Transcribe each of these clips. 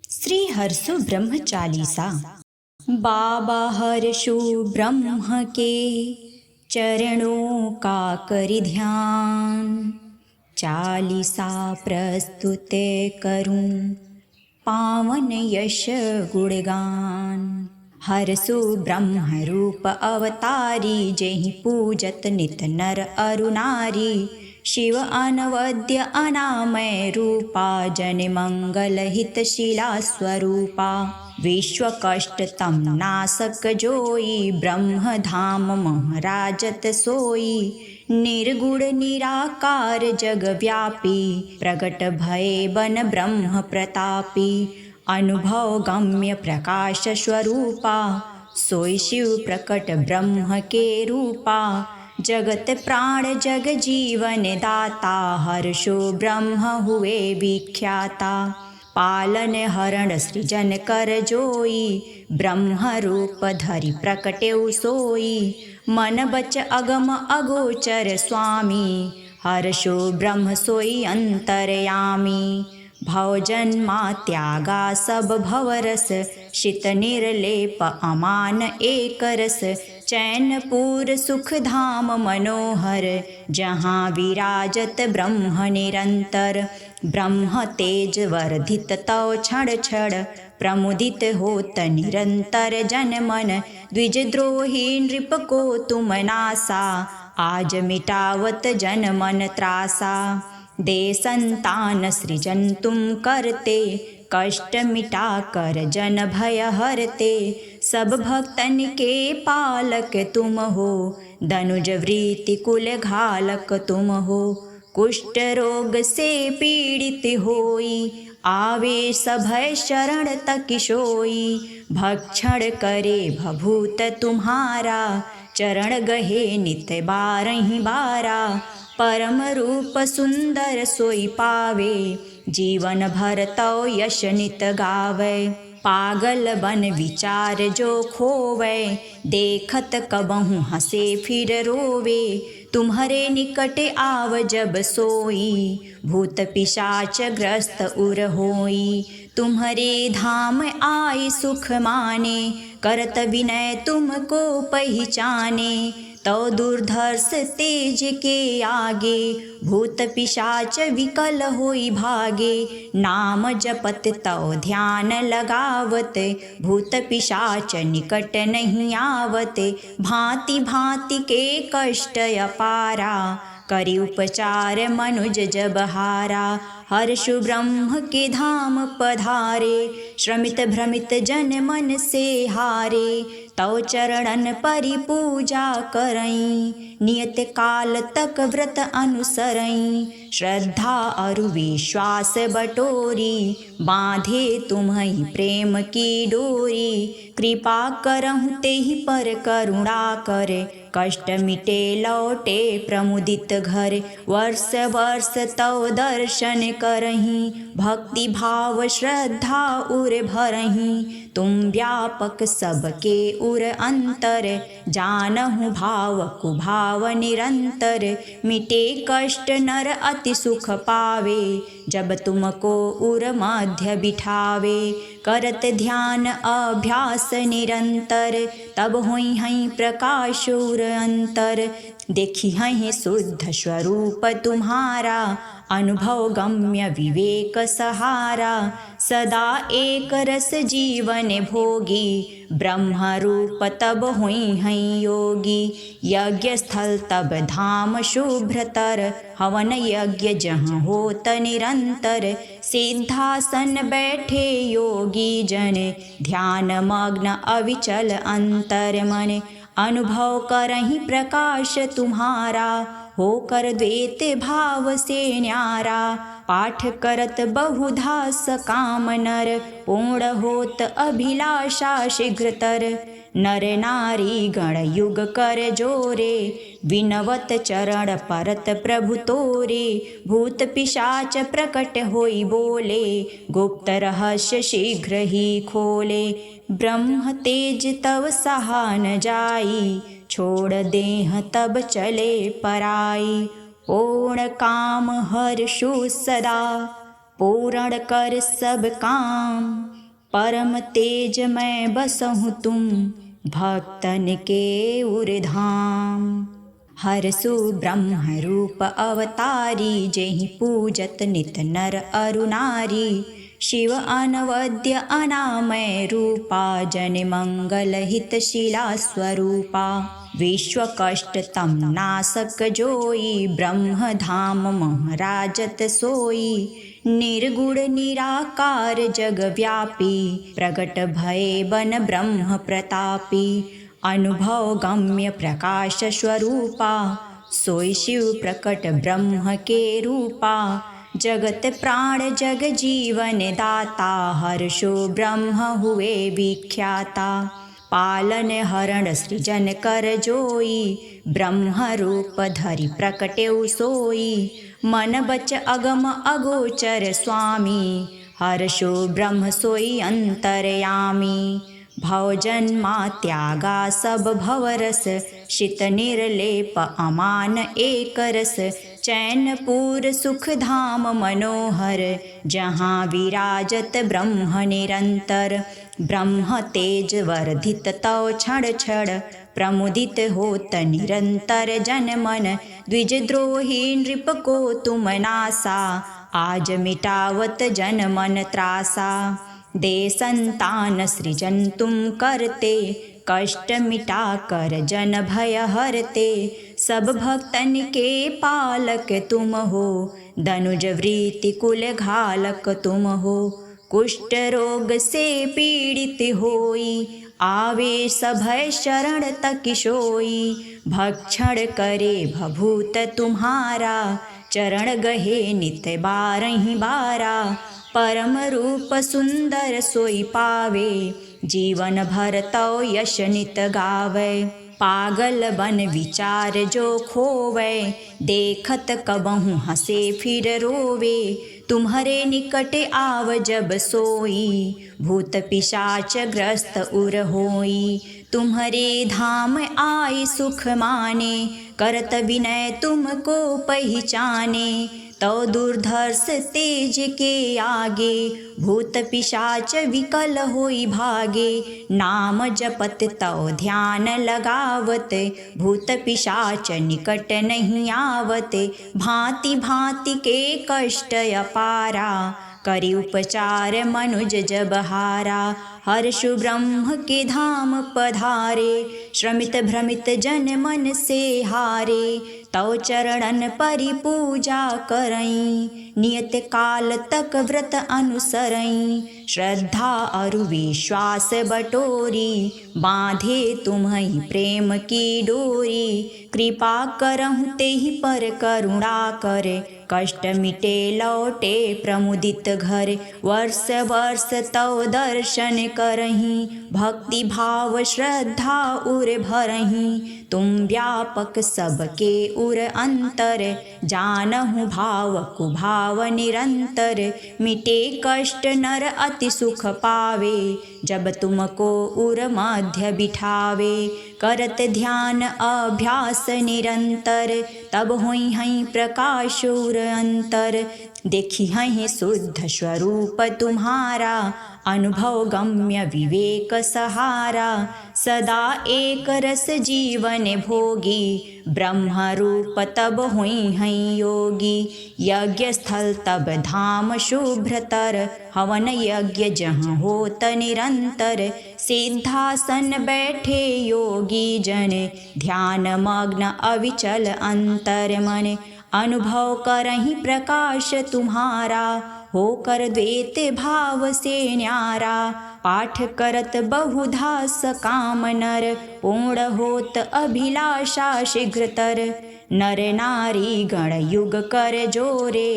श्री हर्षु ब्रह्म चालीसा। बाबा हर्षु ब्रह्म के चरणों का करि ध्यान, चालीसा प्रस्तुत करूं पावन यश गुणगान। हर्षु ब्रह्म रूप अवतारी, जेहि पूजत नित नर अरु नारी। शिव अनवद्य अनामय रूपा, जन मंगल हित शीला स्वरूपा। विश्व कष्ट तम नासक जोई, ब्रह्म धाम महराजत सोई। निर्गुण निराकार जग व्यापी, प्रगट भये बन ब्रह्म प्रतापी। अनुभव गम्य प्रकाश स्वरूपा, सोई शिव प्रकट ब्रह्म के रूपा। जगत प्राण जग जीवन दाता, हर्षो ब्रह्म हुए विख्याता। पालन हरण सृजन कर जोई, ब्रह्म रूप धरि प्रकटेउ सोई। मन बच अगम अगोचर स्वामी, हर्षो ब्रह्म सोई अंतरयामी। भव जन्मा त्यागा सब भवरस, शीत निर्लेप अमान एक रस। चैनपुर सुख धाम मनोहर, जहाँ विराजत ब्रह्म निरंतर। ब्रह्म तेज वर्धित तव क्षण क्षण, प्रमुदित होत निरंतर जन मन। द्विजद्रोही नृप को तुम नासा, आज मिटावत जन मन त्रासा। दे संतान सृजन तुम करते, कष्ट मिटा कर जन भय हरते। सब भक्तन के पालक तुम हो, धनुज वृत्ति कुल घालक तुम हो। कुष्ठ रोग से पीड़ित होई, आवे सभय शरण तक सोई। भक्षण करे भभूत तुम्हारा, चरण गहे नित बारहि बारा। परम रूप सुंदर सोई पावे, जीवन भर तव यश नित गावे। पागल बन विचार जो खोवे, देखत कबहु हंसे फिर रोवे। तुम्हारे निकट आव जब सोई, भूत पिशाच ग्रस्त उर होई। तुम्हारे धाम आए सुख माने, करत विनय तुमको पहचाने। तो दुर्धर्ष तेज के आगे, भूत पिशाच विकल होई भागे। नाम जपत तव ध्यान लगावत, भूत पिशाच निकट नहीं आवत। भांति भांति के कष्ट अपारा, करि उपचार मनुज जब हारा। हर्षु ब्रह्म के धाम पधारे, श्रमित भ्रमित जन मन से हारे। तव चरणन परि पूजा करई, नियत काल तक व्रत अनुसरई। श्रद्धा अरु विश्वास बटोरी, बांधे तुम्हि प्रेम की डोरी। कृपा करहु तेहि पर करुणा करे, कष्ट मिटे लौटे प्रमुदित घर। वर्ष वर्ष तव दर्शन करहीं, भक्ति भाव श्रद्धा उर भरहीं। तुम व्यापक सबके उर अंतर, जानहु भाव कुभाव निरंतर। मिटे कष्ट नर अति सुख पावे, जब तुमको उर मध्य बिठावे। करत ध्यान अभ्यास निरंतर, तब होई हई प्रकाश उर अंतर। देखी हई शुद्ध स्वरूप तुम्हारा, अनुभव गम्य विवेक सहारा। सदा एक रस जीवन भोगी, ब्रह्म रूप तब हुई हैं योगी। यज्ञ स्थल तब धाम शुभ्रतर, हवन यज्ञ जहाँ होत निरंतर। सिद्धासन बैठे योगी जन, ध्यान मग्न अविचल अंतर मन। अनुभव करहि प्रकाश तुम्हारा, होकर द्वैत भाव से न्यारा। पाठ करत बहुधा सकाम नर, पूर्ण होत अभिलाषा शीघ्रतर। नर नारी गण युग कर जोरे, विनवत चरण परत प्रभु तोरे। भूत पिशाच प्रकट होई बोले, गुप्त रहस्य शीघ्र ही खोले। ब्रह्म तेज तव सहा न जाई, छोड़ देह तब चले पराई। पूर्ण काम हर्षु सदा, पूर्ण कर सब काम। परम तेज मैं बसहु तुम भक्तन के उरधाम। हरसु ब्रह्म रूप अवतारी जेहि पूजत नित नर अरु नारी। शिव अनवद्य अनामय रूपा जन मंगल हित शीला स्वरूपा। विश्व कष्ट तम नासक जोई ब्रह्म धाम मह राजत सोई। निर्गुण निराकार जग व्यापी प्रगट भये बन ब्रह्म प्रतापी। अनुभव गम्य प्रकाश स्वरूपा सोई शिव प्रकट ब्रह्म के रूपा। जगत प्राण जग जीवन दाता हर्षो ब्रह्म हुए विख्याता। पालन हरण सृजन कर जोई ब्रह्म रूप धरि प्रकटेउ सोई। मन बच अगम अगोचर स्वामी हर्षो ब्रह्म सोई अंतरयामी। भव जन्मा त्यागा सब भवरस शित निर्लेप अमान एक रस। चैनपुर सुख धाम मनोहर जहाँ विराजत ब्रह्म निरंतर। ब्रह्म तेज वर्धित तव क्षण क्षण प्रमुदित होत निरंतर जन मन। द्विजद्रोही नृप को तुम नासा आज मिटावत जन मन त्रासा। दे संतान सृजन तुम करते कष्ट मिटा कर जन भय हरते। सब भक्तन के पालक तुम हो धनुज वृत्ति कुल घालक तुम हो। कुष्ठ रोग से पीड़ित होई आवे सभय शरण तक सोई। भक्षण करे भभूत तुम्हारा चरण गहे नित बारहि बारा। परम रूप सुंदर सोई पावे जीवन भर तव यश नित गावे। पागल बन विचार जो खोवे देखत कबहु हंसे फिर रोवे। तुम्हारे निकट आव जब सोई भूत पिशाच ग्रस्त उर होई। तुम्हारे धाम आए सुख माने करत विनय तुमको पहचाने। तो दुर्धर्ष तेज के आगे भूत पिशाच विकल होई भागे। नाम जपत तव ध्यान लगावत भूत पिशाच निकट नहीं आवत। भांति भांति के कष्ट अपारा करि उपचार मनुज जब हारा। हर्षु ब्रह्म के धाम पधारे श्रमित भ्रमित जन मन से हारे। तव चरणन परि पूजा करई नियत काल तक व्रत अनुसरई। श्रद्धा अरु विश्वास बटोरी बांधे तुम्हि प्रेम की डोरी। कृपा करहु तेहि पर करुणा करे कष्ट मिटे लौटे प्रमुदित घर। वर्ष वर्ष तव दर्शन करही भक्ति भाव श्रद्धा उर भरही। तुम व्यापक सबके उर अंतर जानहु भाव कुभाव निरंतर। मिटे कष्ट नर अति सुख पावे जब तुमको उर मध्य बिठावे। करत ध्यान अभ्यास निरंतर तब होई हई प्रकाश उर अंतर। देखी हई शुद्ध स्वरूप तुम्हारा अनुभव गम्य विवेक सहारा। सदा एक रस जीवन भोगी ब्रह्म रूप तब हुई हैं योगी। यज्ञ स्थल तब धाम शुभ्रतर हवन यज्ञ जहाँ होत निरंतर। सिद्धासन बैठे योगी जन ध्यान मग्न अविचल अंतर मन। अनुभव करहि प्रकाश तुम्हारा होकर द्वैत भाव से न्यारा। पाठ करत बहुधा सकाम नर पूर्ण होत अभिलाषा शीघ्रतर। नर नारी गण युग कर जोरे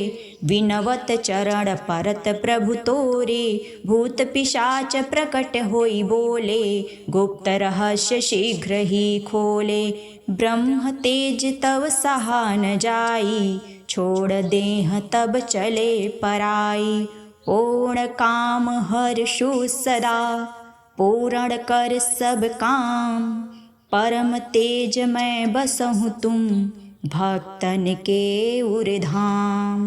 विनवत चरण परत प्रभु तोरे। भूत पिशाच प्रकट होई बोले गुप्त रहस्य शीघ्र ही खोले। ब्रह्म तेज तव सहा न जाई छोड़ देह तब चले पराई। पूर्ण काम हर्षु सदा पूर्ण कर सब काम। परम तेज मैं बसहु तुम भक्तन के उरधाम।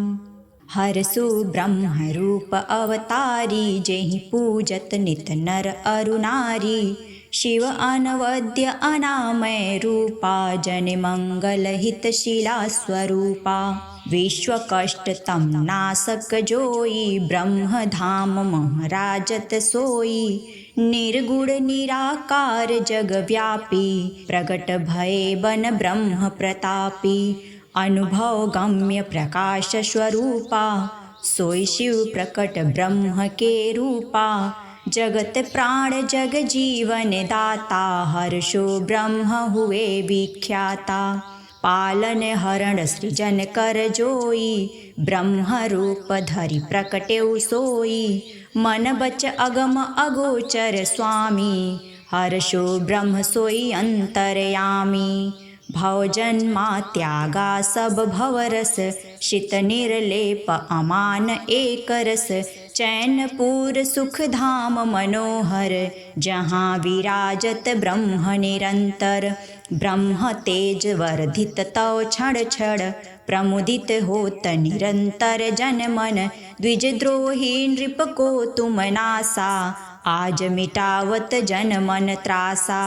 हरसु ब्रह्म रूप अवतारी, जेहि पूजत नित नर अरु नारी। शिव अनवद्य अनामय रूपा, जन मंगल हित शीला स्वरूपा। विश्व कष्ट तम नासक जोई, ब्रह्म धाम महराजत सोई। निर्गुण निराकार जग व्यापी, प्रगट भये बन ब्रह्म प्रतापी। अनुभव गम्य प्रकाश स्वरूपा, सोई शिव प्रकट ब्रह्म के रूपा। जगत प्राण जग जीवन दाता, हर्षो ब्रह्म हुए विख्याता। पालन हरण सृजन कर जोई, ब्रह्म रूप धरि प्रकटेउ सोई। मन बच अगम अगोचर स्वामी, हर्षो ब्रह्म सोई अंतरयामी। भव जन्मा त्यागा सब भवरस, शित निर्लेप अमान एक रस। चैनपुर सुख धाम मनोहर, जहाँ विराजत ब्रह्म निरंतर। ब्रह्म तेज वर्धित तव क्षण क्षण, प्रमुदित होत निरंतर जन मन। द्विजद्रोही नृप को तुम नासा, आज मिटावत जन मन त्रासा।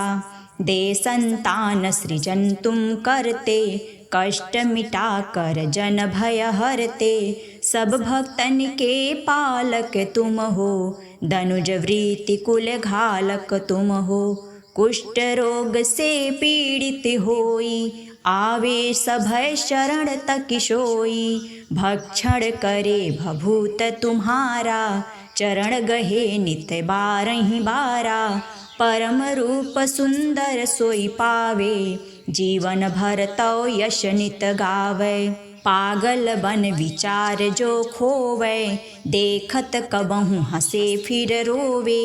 दे संतान सृजन तुम करते, कष्ट मिटा कर जन भय हरते। सब भक्तन के पालक तुम हो, धनुज वृत्ति कुल घालक तुम हो। कुष्ठ रोग से पीड़ित होई, आवे सभय शरण तक सोई। भक्षण करे भभूत तुम्हारा, चरण गहे नित बारहि बारा। परम रूप सुंदर सोई पावे, जीवन भर तव यश नित गावे। पागल बन विचार जो खोवे, देखत कबहु हंसे फिर रोवे।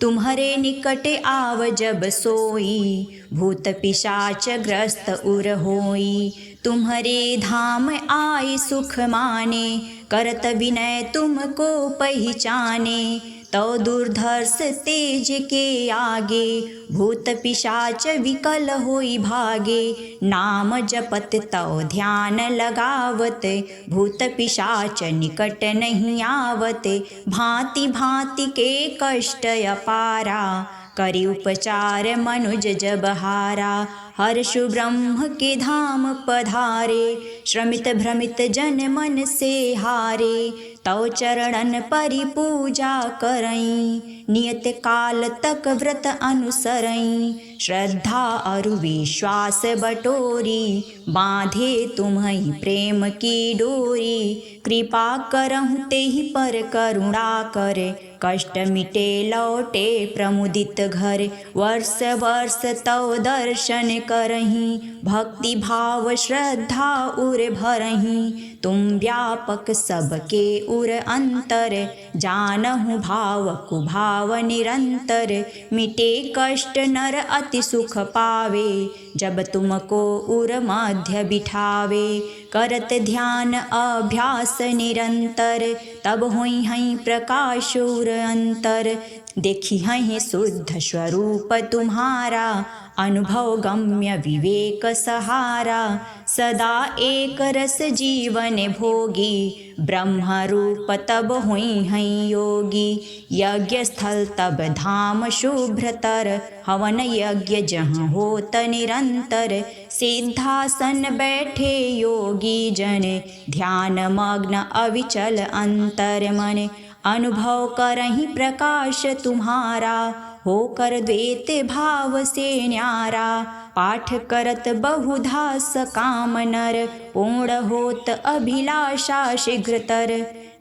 तुम्हारे निकट आव जब सोई, भूत पिशाच ग्रस्त उर होई। तुम्हारे धाम आए सुख माने, करत विनय तुमको पहचाने। तो दुर्धर्ष तेज के आगे, भूत पिशाच विकल होई भागे। नाम जपत तव ध्यान लगावत, भूत पिशाच निकट नहीं आवत। भांति भांति के कष्ट अपारा, करि उपचार मनुज जब हारा। हर्षु ब्रह्म के धाम पधारे, श्रमित भ्रमित जन मन से हारे। तव चरणन परि पूजा करई, नियत काल तक व्रत अनुसरई। श्रद्धा अरु विश्वास बटोरी, बांधे तुम्हि प्रेम की डोरी। कृपा करहु तेहि पर करुणा करे, कष्ट मिटे लौटे प्रमुदित घर। वर्ष वर्ष तव दर्शन करहीं, भक्ति भाव श्रद्धा उर भरहीं। तुम व्यापक सबके उर अंतर, जानहु भाव कुभाव निरंतर। मिटे कष्ट नर अति सुख पावे, जब तुमको उर मध्य बिठावे। करत ध्यान अभ्यास निरंतर, तब होई हई प्रकाश उर अंतर। देखी हई शुद्ध स्वरूप तुम्हारा, अनुभव गम्य विवेक सहारा। सदा एक रस जीवन भोगी, ब्रह्म रूप तब हुई हैं योगी। यज्ञ स्थल तब धाम शुभ्रतर, हवन यज्ञ जहाँ होत निरंतर। सिद्धासन बैठे योगी जन, ध्यान मग्न अविचल अंतर मन। अनुभव करहि प्रकाश तुम्हारा, होकर द्वैत भाव से न्यारा। पाठ करत बहुधा सकाम नर, पूर्ण होत अभिलाषा शीघ्रतर।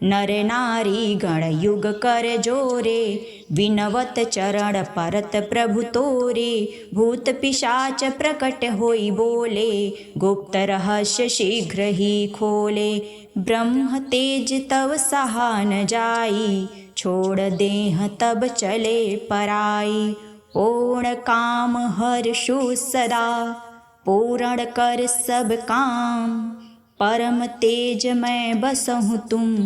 नर नारी गण युग कर जोरे, विनवत चरण परत प्रभु तोरे। भूत पिशाच प्रकट होई बोले, गुप्त रहस्य शीघ्र ही खोले। ब्रह्म तेज तव सहा न जाई, छोड़ देह तब चले पराई। पूर्ण काम हर्षु सदा, पूर्ण कर सब काम। परम तेज मैं बसहु तुम,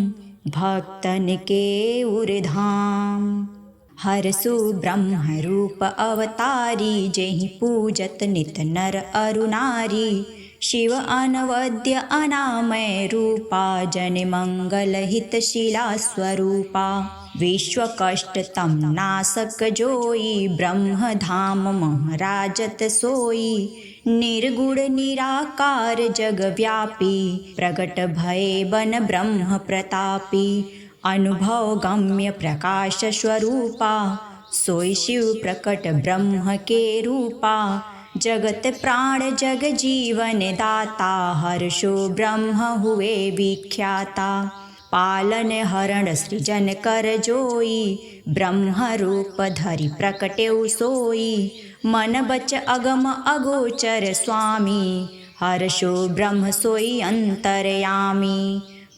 भक्तन के उरधाम। हरसु ब्रह्म रूप अवतारी, जेहि पूजत नित नर अरु नारी। शिव अनवद्य अनामय रूपा जन मंगल हितशीला स्वरूपा विश्व कष्ट तम नासक जोई ब्रह्म धाम महराजत सोई निर्गुण निराकार जग व्यापी प्रगट भये बन ब्रह्म प्रतापी अनुभव गम्य प्रकाश स्वरूपा सोई शिव प्रकट ब्रह्म के रूपा जगत प्राण जग जीवन दाता हर्षो ब्रह्म हुए विख्याता पालन हरण सृजन कर जोई ब्रह्म रूप धरि प्रकटेउ सोई मन बच अगम अगोचर स्वामी हर्षो ब्रह्म सोई अंतरयामी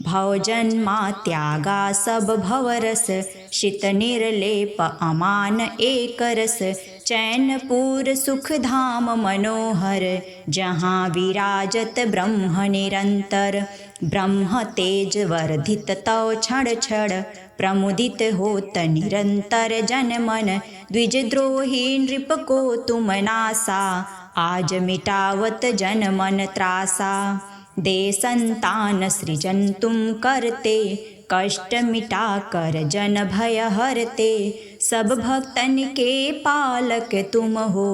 भव जन्मा त्यागा सब भवरस शीत निर्लेप अमान एक रस चैनपुर सुख धाम मनोहर जहाँ विराजत ब्रह्म निरंतर ब्रह्म तेज वर्धित तव क्षण क्षण प्रमुदित होत निरंतर जन मन द्विजद्रोही नृप को तुम नासा आज मिटावत जन मन त्रासा दे संतान सृजन तुम करते कष्ट मिटा कर जन भय हरते सब भक्तन के पालक तुम हो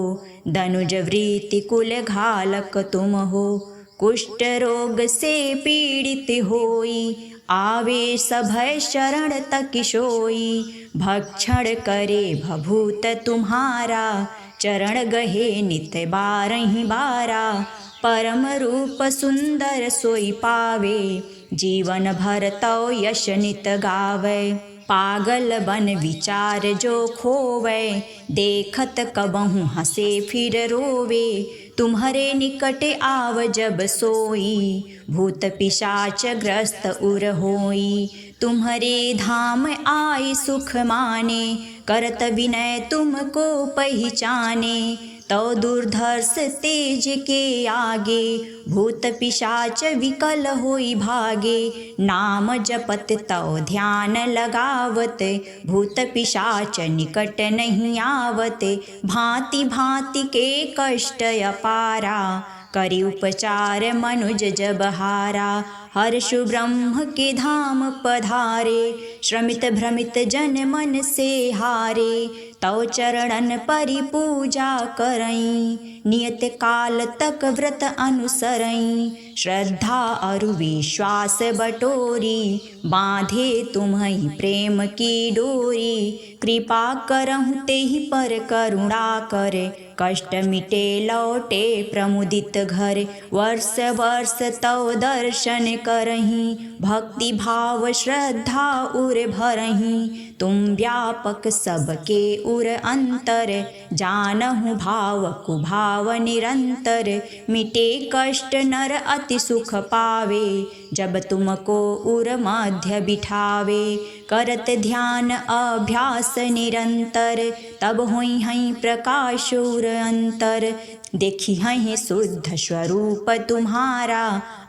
धनुज वृत्ति कुल घालक तुम हो कुष्ठ रोग से पीड़ित होई आवे सभय शरण तक सोई भक्षण करे भभूत तुम्हारा चरण गहे नित बारहि बारा परम रूप सुंदर सोई पावे जीवन भर तव यश नित गावे पागल बन विचार जो खोवे देखत कबहु हंसे फिर रोवे तुम्हारे निकट आव जब सोई भूत पिशाच ग्रस्त उर होई तुम्हारे धाम आए सुख माने करत विनय तुमको पहचाने तो दुर्धर्ष तेज के आगे भूत पिशाच विकल होई भागे नाम जपत तव ध्यान लगावत भूत पिशाच निकट नहीं आवत भांति भांति के कष्ट अपारा करी उपचार मनुज जब हारा हर्षु ब्रह्म के धाम पधारे श्रमित भ्रमित जन मन से हारे तव चरणन परि पूजा करई नियत काल तक व्रत अनुसरई श्रद्धा अरु विश्वास बटोरी बांधे तुम्हि प्रेम की डोरी कृपा करहु तेहि पर करुणा करे कष्ट मिटे लौटे प्रमुदित घर वर्ष वर्ष तव दर्शन करही भक्ति भाव श्रद्धा उर भरही तुम व्यापक सबके उर अंतर जानहु भाव कुभाव निरंतर मिटे कष्ट नर अति सुख पावे जब तुमको उर मध्य बिठावे करत ध्यान अभ्यास निरंतर तब होई हई प्रकाश उर अंतर देखी हई शुद्ध स्वरूप तुम्हारा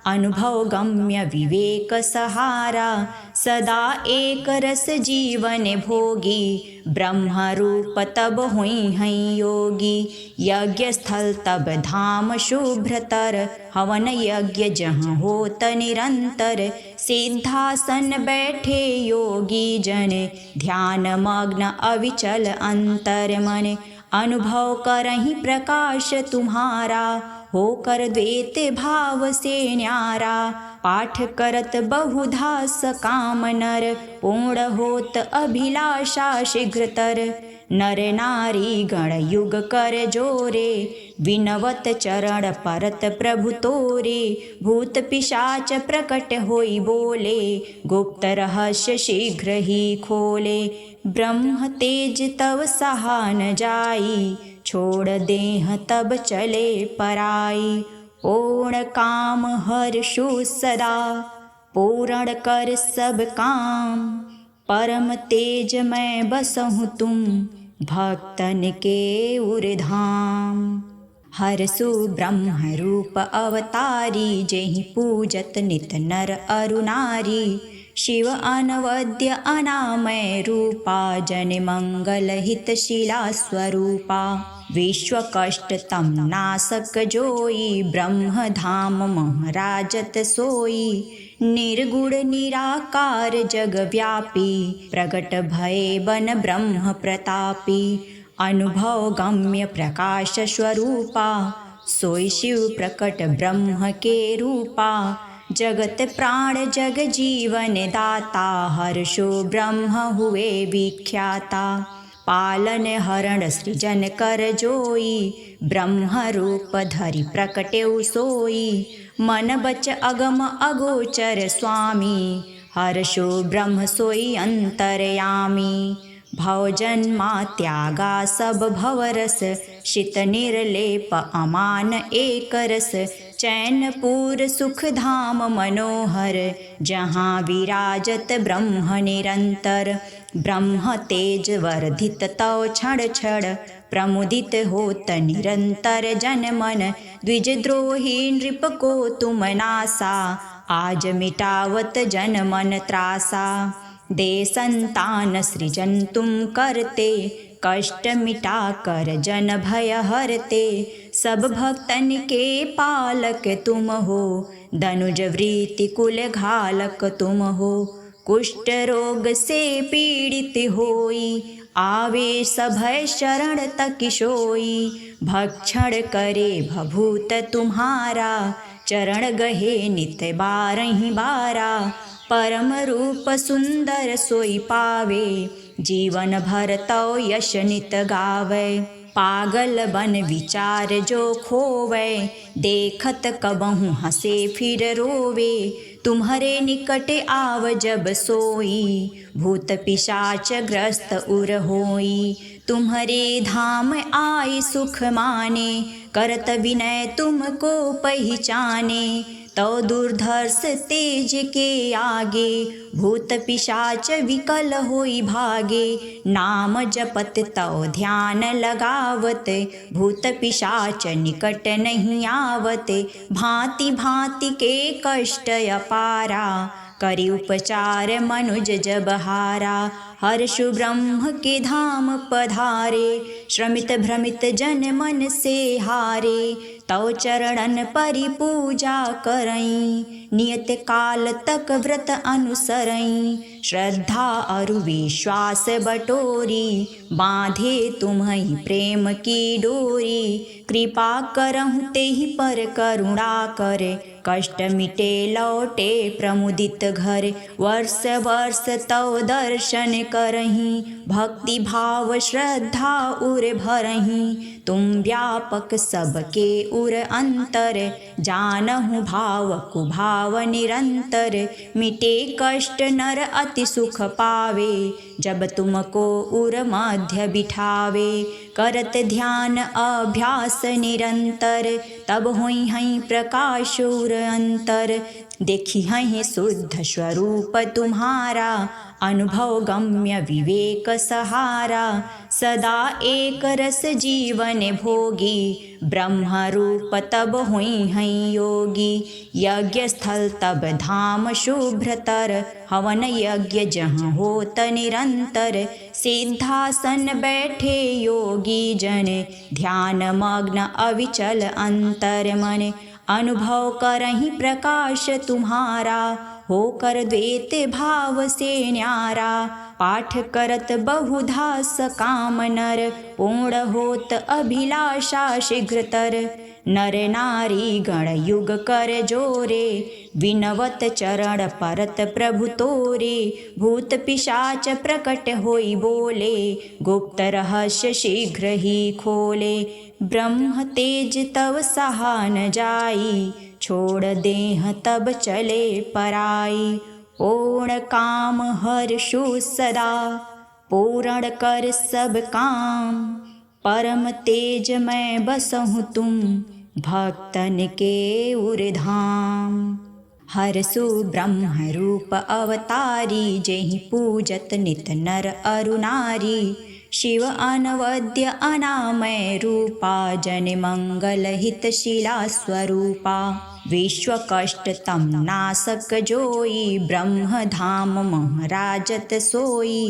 अनुभव गम्य विवेक सहारा सदा एक रस जीवन भोगी ब्रह्म रूप तब हुई हैं योगी यज्ञ स्थल तब धाम शुभ्रतर हवन यज्ञ जहाँ होत निरंतर सिद्धासन बैठे योगी जन ध्यान मग्न अविचल अंतर मन अनुभव करहि प्रकाश तुम्हारा होकर द्वैत भाव से न्यारा पाठ करत बहुधा सकाम नर पूर्ण होत अभिलाषा शीघ्रतर नर नारी गण युग कर जोरे विनवत चरण परत प्रभु तोरे भूत पिशाच प्रकट होई बोले गुप्त रहस्य शीघ्र ही खोले ब्रह्म तेज तव सहा न जाई छोड़ देह तब चले पराई पूर्ण काम हर्षु सदा पूर्ण कर सब काम परम तेज मैं बसहु तुम भक्तन के उरधाम हरसु ब्रह्म रूप अवतारी जेहि पूजत नित नर अरु नारी शिव अनवद्य अनामय रूपा जन मंगल हितशीला स्वरूपा विश्व कष्ट तम नासक जोई ब्रह्म धाम महराजत सोई निर्गुण निराकार जग व्यापी प्रगट भये बन ब्रह्म प्रतापी अनुभव गम्य प्रकाश स्वरूपा सोई शिव प्रकट ब्रह्म के रूपा जगत प्राण जग जीवन दाता हर्षो ब्रह्म हुए विख्याता पालन हरण सृजन कर जोई ब्रह्म रूप धरि प्रकटेउ सोई मन बच अगम अगोचर स्वामी हर्षो ब्रह्म सोई अंतरयामी भव जन्मा त्यागा सब भवरस शित निर्लेप अमान एक रस चैनपुर सुख धाम मनोहर जहाँ विराजत ब्रह्म निरंतर ब्रह्म तेज वर्धित तव क्षण क्षण प्रमुदित होत निरंतर जन मन द्विजद्रोही नृप को तुम नासा आज मिटावत जन मन त्रासा दे संतान सृजन तुम करते कष्ट मिटा कर जन भय हरते सब भक्तन के पालक तुम हो दनुज वृत्ति कुल घालक तुम हो कुष्ठ रोग से पीड़ित होई आवे सभय शरण तक सोई भक्षण करे भभूत तुम्हारा चरण गहे नित बारहि बारा परम रूप सुंदर सोई पावे जीवन भर तो यश नित गावे पागल बन विचार जो खोवे देखत कबहु हंसे फिर रोवे तुम्हारे निकट आव जब सोई भूत पिशाच ग्रस्त उर होई तुम्हारे धाम आए सुख माने करत विनय तुमको पहचाने तो दुर्धर्ष तेज के आगे भूत पिशाच विकल होई भागे नाम जपत तो ध्यान लगावत भूत पिशाच निकट नहीं आवत भांति भांति के कष्ट अपारा करि उपचार मनुज जब हारा हर्षु ब्रह्म के धाम पधारे श्रमित भ्रमित जन मन से हारे तव चरणन परि पूजा करई नियत काल तक व्रत अनुसरई श्रद्धा अरु विश्वास बटोरी बांधे तुम्हि प्रेम की डोरी कृपा करहु तेहि पर करुणा करे कष्ट मिटे लौटे प्रमुदित घर वर्ष वर्ष तव दर्शन करही भक्ति भाव श्रद्धा उर भरही तुम व्यापक सबके उर अंतर जानहु भाव कुभाव निरंतर मिटे कष्ट नर अति सुख पावे जब तुमको उर मध्य बिठावे करत ध्यान अभ्यास निरंतर तब होई हई प्रकाश उर अंतर देखी हई शुद्ध स्वरूप तुम्हारा अनुभव गम्य विवेक सहारा सदा एक रस जीवन भोगी ब्रह्म रूप तब हुई हैं योगी यज्ञ स्थल तब धाम शुभ्रतर हवन यज्ञ जहाँ होत निरंतर सिद्धासन बैठे योगी जन ध्यान मग्न अविचल अंतर मन अनुभव करहि प्रकाश तुम्हारा होकर द्वैत भाव से न्यारा पाठ करत बहुधा सकाम नर पूर्ण होत अभिलाषा शीघ्रतर नर नारी गण युग कर जोरे विनवत चरण परत प्रभु तोरे भूत पिशाच प्रकट होई बोले गुप्त रहस्य शीघ्र ही खोले ब्रह्म तेज तव सहा न जाई छोड़ देह तब चले पराई पूर्ण काम हर्षु सदा पूर्ण कर सब काम परम तेज मैं बसहु तुम भक्तन के उरधाम हरसु ब्रह्म रूप अवतारी जेहि पूजत नित नर अरु नारी शिव अनवद्य अनामय रूपा जन मंगल हितशीला स्वरूपा विश्व कष्ट तम नासक जोई ब्रह्म धाम महराजत सोई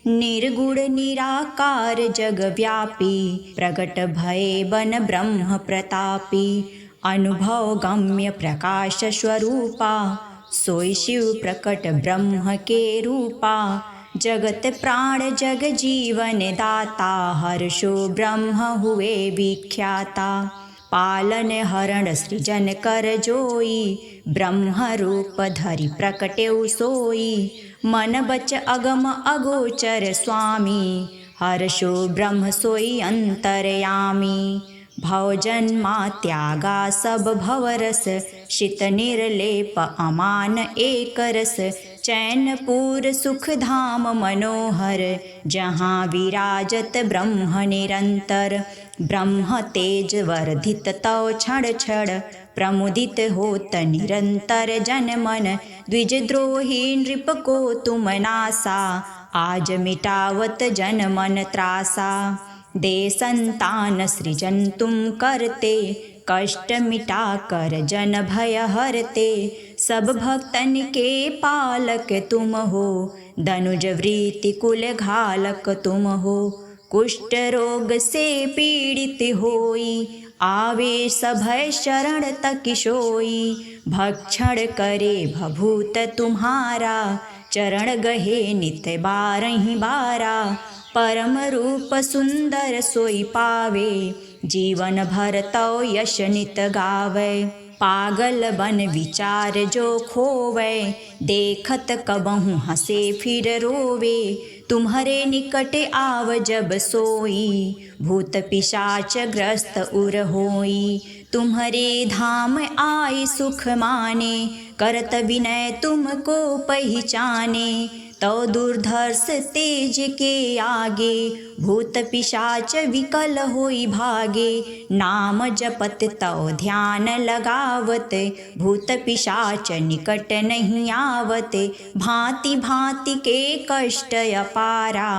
निर्गुण निराकार जग व्यापी प्रगट भये बन ब्रह्म प्रतापी अनुभव गम्य प्रकाश स्वरूपा सोई शिव प्रकट ब्रह्म के रूपा जगत प्राण जग जीवन दाता हर्षो ब्रह्म हुए विख्याता पालन हरण सृजन कर जोई ब्रह्म रूप धरि प्रकटेउ सोई मन बच अगम अगोचर स्वामी हर्षो ब्रह्म सोई अंतरयामी भव जन्मा त्यागा सब भवरस शीत निर्लेप अमान एक रस चैनपुर सुख धाम मनोहर जहाँ विराजत ब्रह्म निरंतर ब्रह्म तेज वर्धित तव क्षण क्षण प्रमुदित होत निरंतर जन मन द्विजद्रोही नृप को तुम नासा आज मिटावत जन मन त्रासा दे संतान सृजन तुम करते कष्ट मिटा कर जन भय हरते सब भक्तन के पालक तुम हो धनुज वृत्ति कुल घालक तुम हो कुष्ठ रोग से पीड़ित होई आवे सभय शरण तक सोई भक्षण करे भभूत तुम्हारा चरण गहे नित बारहि बारा परम रूप सुंदर सोई पावे जीवन भर तो यश नित गावे पागल बन विचार जो खोवे देखत कबहु हंसे फिर रोवे तुम्हारे निकट आव जब सोई भूत पिशाच ग्रस्त उर होई तुम्हारे धाम आए सुख माने करत विनय तुमको पहचाने तो दुर्धर्ष तेज के आगे भूत पिशाच विकल होई भागे नाम जपत तो ध्यान लगावत भूत पिशाच निकट नहीं आवत भांति भांति के कष्ट अपारा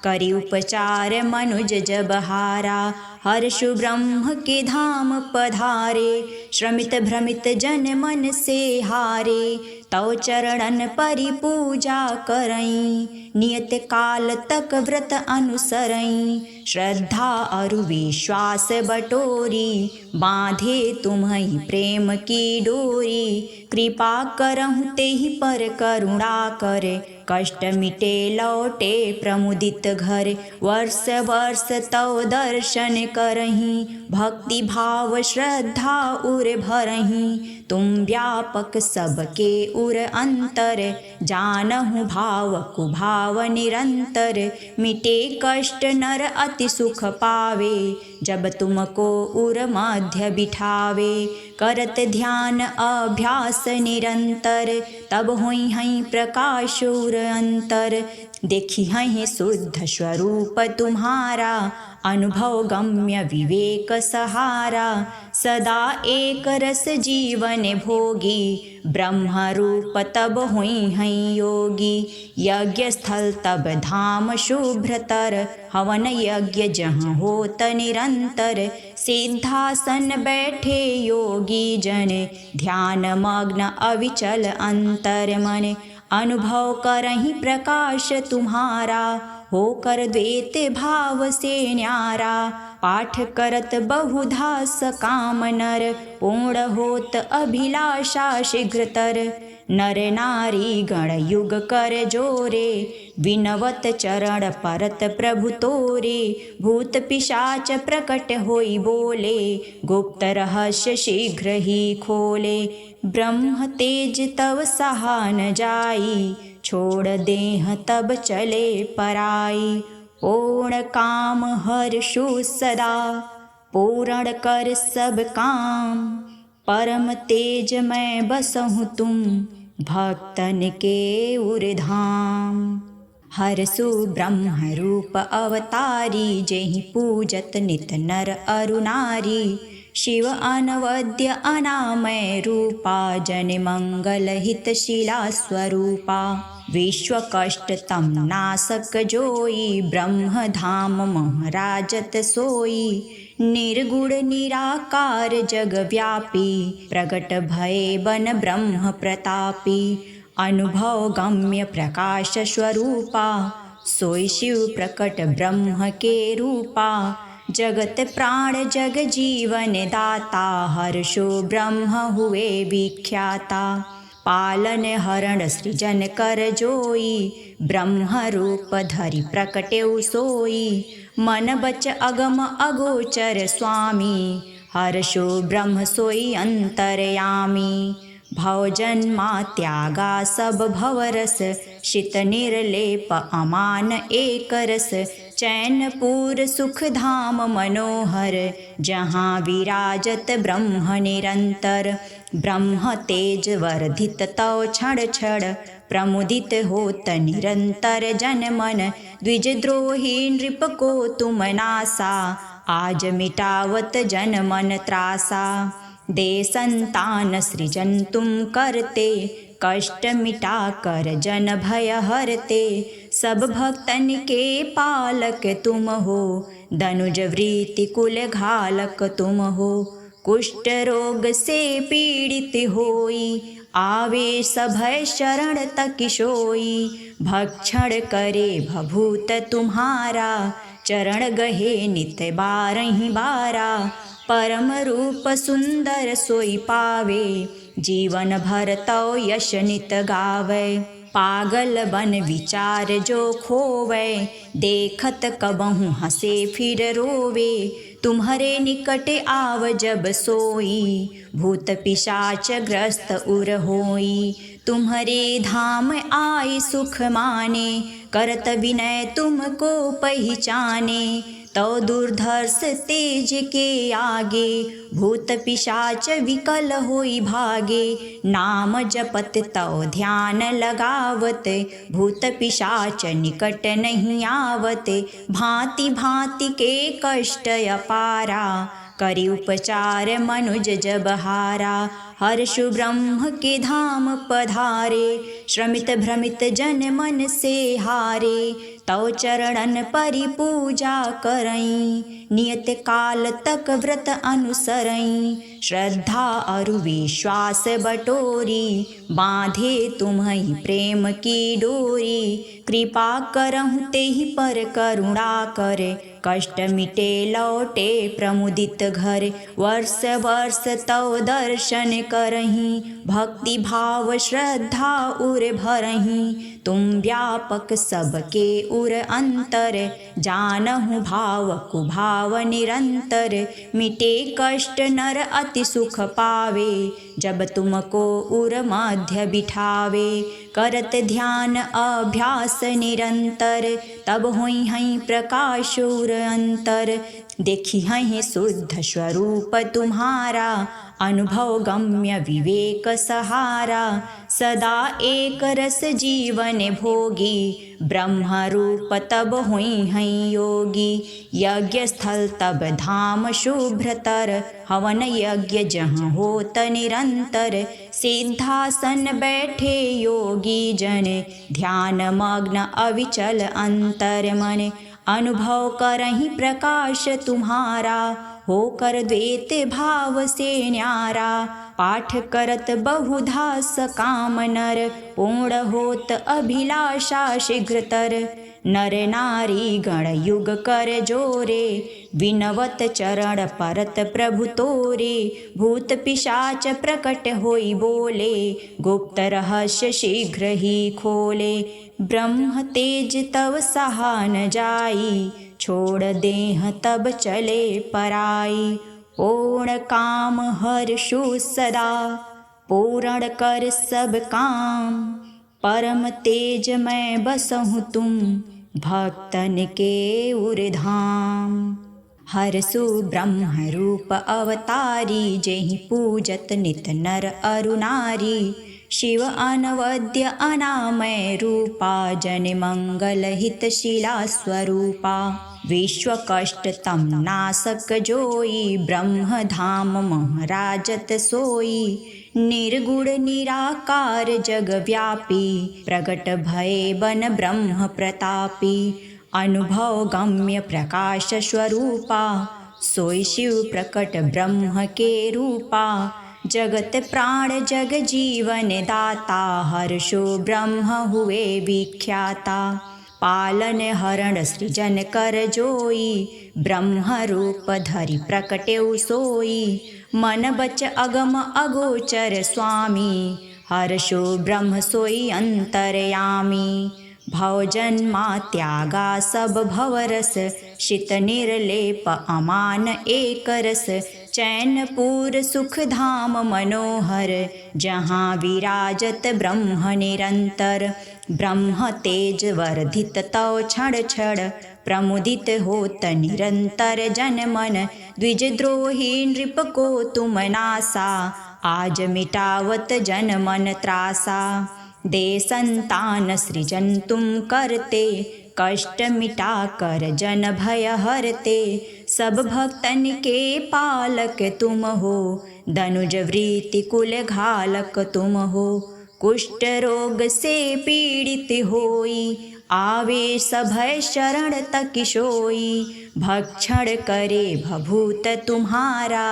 करी उपचार मनुज जब हारा हर्षु ब्रह्म के धाम पधारे श्रमित भ्रमित जन मन से हारे तव चरणन परि पूजा करई नियत काल तक व्रत अनुसरई श्रद्धा अरु विश्वास बटोरी बांधे तुम्हि प्रेम की डोरी कृपा करहु तेहि पर करुणा करे कष्ट मिटे लौटे प्रमुदित घर वर्ष वर्ष तव दर्शन करही भक्ति भाव श्रद्धा उर भरही तुम व्यापक सबके उर अंतर जानहु भाव कुभाव निरंतर मिटे कष्ट नर अति सुख पावे जब तुमको उर मध्य बिठावे करत ध्यान अभ्यास निरंतर तब होई हई प्रकाश उर अंतर देखी हई शुद्ध स्वरूप तुम्हारा अनुभव गम्य विवेक सहारा सदा एक रस जीवन भोगी ब्रह्म रूप तब हुई हई योगी यज्ञ स्थल तब धाम शुभ्रतर हवन यज्ञ जहाँ होत निरंतर सिद्धासन बैठे योगी जन ध्यान मग्न अविचल अंतर मन अनुभव करहि प्रकाश तुम्हारा होकर द्वैत भाव से न्यारा पाठ करत बहुधा सकाम नर पूर्ण होत अभिलाषा शीघ्रतर नर नारी गण युग कर जोरे विनवत चरण परत प्रभु तोरे भूत पिशाच प्रकट होई बोले गुप्त रहस्य शीघ्र ही खोले ब्रह्म तेज तव सहा न जाई छोड़ देह तब चले पराई पूर्ण काम हर्षु सदा पूर्ण कर सब काम परम तेज मैं बसहु तुम भक्तन के उरधाम हरसु ब्रह्म रूप अवतारी जेहि पूजत नित नर अरु नारी शिव अनवद्य अनामय रूपा जन मंगल हितशीला स्वरूपा विश्व कष्ट तम नासक जोई ब्रह्म धाम महराजत सोई निर्गुण निराकार जग व्यापी प्रगट भये बन ब्रह्म प्रतापी अनुभव गम्य प्रकाश स्वरूपा सोई शिव प्रकट ब्रह्म के रूपा जगत प्राण जग जीवन दाता हर्षो ब्रह्म हुए विख्याता पालन हरण सृजन कर जोई ब्रह्म रूप धरि प्रकटेउ सोई मन बच अगम अगोचर स्वामी हर्षो ब्रह्म सोई अंतरयामी भव जन्मा त्यागा सब भवरस शीत निर्लेप अमान एक रस चैनपुर सुख धाम मनोहर जहाँ विराजत ब्रह्म निरंतर ब्रह्म तेज वर्धित तव क्षण क्षण प्रमुदित होत निरंतर जन मन द्विजद्रोही नृप को तुम नासा आज मिटावत जन मन त्रासा दे संतान सृजन तुम करते कष्ट मिटा कर जन भय हरते सब भक्तन के पालक तुम हो धनुज वृत्ति कुल घालक तुम हो कुष्ठ रोग से पीड़ित होई आवे सभय शरण तक सोई भक्षण करे भभूत तुम्हारा चरण गहे नित बारहि बारा परम रूप सुंदर सोई पावे जीवन भर तो यश नित गावे पागल बन विचार जो खोवे देखत कबहु हंसे फिर रोवे तुम्हारे निकट आव जब सोई भूत पिशाच ग्रस्त उर होई तुम्हारे धाम आए सुख माने करत विनय तुमको पहचाने तो दुर्धर्ष तेज के आगे भूत पिशाच विकल होई भागे नाम जपत तो ध्यान लगावत भूत पिशाच निकट नहीं आवत भांति भांति के कष्ट अपारा करी उपचार मनुज जब हारा हर्षु ब्रह्म के धाम पधारे श्रमित भ्रमित जन मन से हारे तव चरणन परि पूजा करई नियत काल तक व्रत अनुसरई श्रद्धा अरु विश्वास बटोरी बांधे तुम्हि प्रेम की डोरी कृपा करहु तेहि पर करुणा करे कष्ट मिटे लौटे प्रमुदित घर वर्ष वर्ष तव दर्शन करही भक्ति भाव श्रद्धा उर भरही तुम व्यापक सबके उर अंतर जानहु भाव कुभाव निरंतर मिटे कष्ट नर अति सुख पावे जब तुमको उर मध्य बिठावे करत ध्यान अभ्यास निरंतर तब हुई हई प्रकाश उर अंतर देखी हई शुद्ध स्वरूप तुम्हारा अनुभव गम्य विवेक सहारा सदा एक रस जीवन भोगी ब्रह्म रूप तब हुई हैं योगी यज्ञ स्थल तब धाम शुभ्रतर हवन यज्ञ जहाँ होत निरंतर सिद्धासन बैठे योगी जन ध्यान मग्न अविचल अंतर मन अनुभव करहि प्रकाश तुम्हारा होकर द्वैत भाव से न्यारा पाठ करत बहुधा सकाम नर पूर्ण होत अभिलाषा शीघ्रतर नर नारी गण युग कर जोरे विनवत चरण परत प्रभु तोरे भूत पिशाच प्रकट होई बोले गुप्त रहस्य शीघ्र ही खोले ब्रह्म तेज तव सहा न जाई छोड़ देह तब चले पराई पूर्ण काम हर्षु सदा पूर्ण कर सब काम परम तेज मैं बसहु तुम भक्तन के उरधाम हरसु ब्रह्म रूप अवतारी जेहि पूजत नित नर अरु नारी शिव अनवद्य अनामय रूपा जन मंगल हितशीला स्वरूपा विश्व कष्ट तम नासक जोई ब्रह्म धाम महराजत सोई निर्गुण निराकार जग व्यापी प्रगट भय बन ब्रह्म प्रतापी अनुभव गम्य प्रकाश स्वरूपा सोई शिव प्रकट ब्रह्म के रूपा जगत प्राण जग जीवन दाता हर्षो ब्रह्म हुए विख्याता पालन हरण सृजन कर जोई ब्रह्म रूप धरि प्रकटे सोई मन बच अगम अगोचर स्वामी हर्षो ब्रह्म सोई अंतरयामी भव जन्मा त्यागा सब भवरस शीत निर्लेप अमान एक रस चैनपुर सुख धाम मनोहर जहाँ विराजत ब्रह्म निरंतर ब्रह्म तेज वर्धित तव क्षण क्षण प्रमुदित होत निरंतर जन मन द्विजद्रोही नृप को तुम नासा आज मिटावत जन मन त्रासा दे संतान सृजन तुम करते कष्ट मिटा कर जन भय हरते सब भक्तन के पालक तुम हो धनुज वृत्ति कुल घालक तुम हो कुष्ठ रोग से पीड़ित होई आवे सभय शरण तक सोई भक्षण करे भभूत तुम्हारा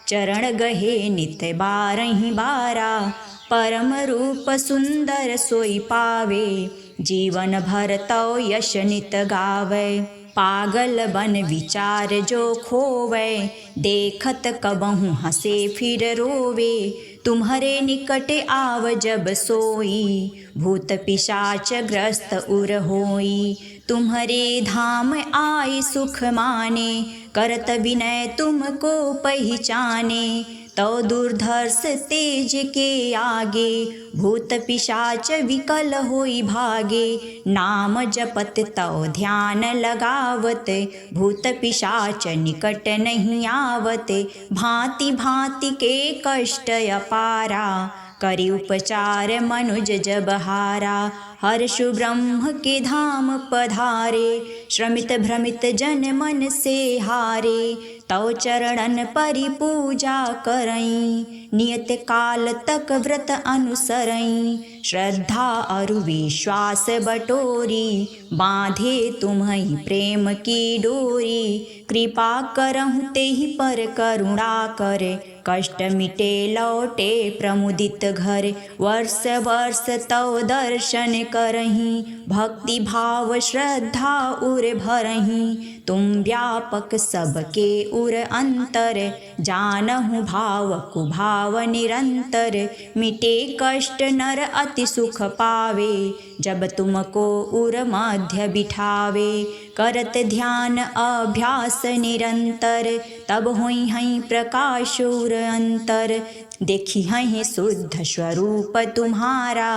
चरण गहे नित बारहि बारा परम रूप सुंदर सोई पावे जीवन भर तो यश नित गावे पागल बन विचार जो खोवे देखत कबहु हंसे फिर रोवे तुम्हारे निकट आव जब सोई भूत पिशाच ग्रस्त उर होई तुम्हारे धाम आए सुख माने करत विनय तुमको पहचाने तो दुर्धर्ष तेज के आगे भूत पिशाच विकल होई भागे नाम जपत तो ध्यान लगावत भूत पिशाच निकट नहीं आवत भांति भांति के कष्ट अपारा करी उपचार मनुज जब हारा हर्षु ब्रह्म के धाम पधारे श्रमित भ्रमित जन मन से हारे तव चरणन परि पूजा करई नियत काल तक व्रत अनुसरई श्रद्धा अरु विश्वास बटोरी बांधे तुम्हि प्रेम की डोरी कृपा करहु तेहि पर करुणा करे कष्ट मिटे लौटे प्रमुदित घर वर्ष वर्ष तव दर्शन करही भक्ति भाव श्रद्धा उर भरही तुम व्यापक सबके उर अंतर जानहु भाव कुभाव निरंतर मिटे कष्ट नर अति सुख पावे जब तुमको उर मध्य बिठावे करत ध्यान अभ्यास निरंतर तब होई हई प्रकाश उर अंतर देखी हई शुद्ध स्वरूप तुम्हारा